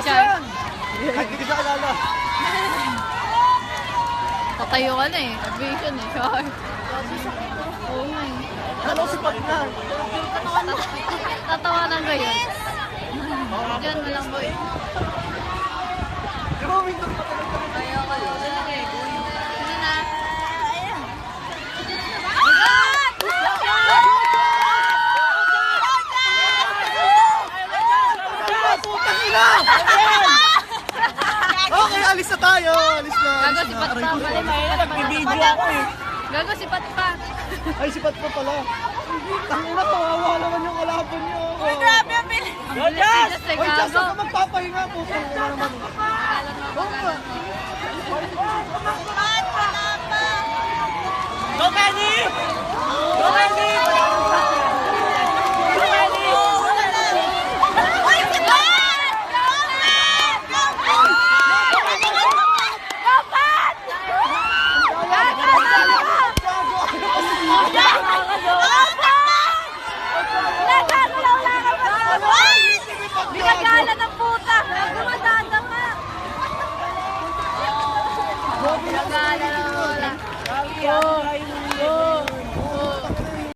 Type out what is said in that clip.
yan! Ay, hindi ko siya kilala. Tatayo ka na eh. Aviation eh. Sure. Oo nga eh. Ano si Pat na? Tatawanan ka yun. Diyan mo lang boy. Di ba umindot pa talaga? Ayoko yun. Sige na. Putang ina! Okay, alis na tayo. Alis na. Gago si Pat pa. Nag-video ako eh. Gago si Pat pa. Ay, si Pat pa pala. Tangina, kawawa naman yung kalaban niyo. Uy, grabe ang bilis. Just eh, Oy, Diyos, gago. ka magpapahinga po. Putang naman. Pat, wala pa. Go, Kenny! Go, Kenny!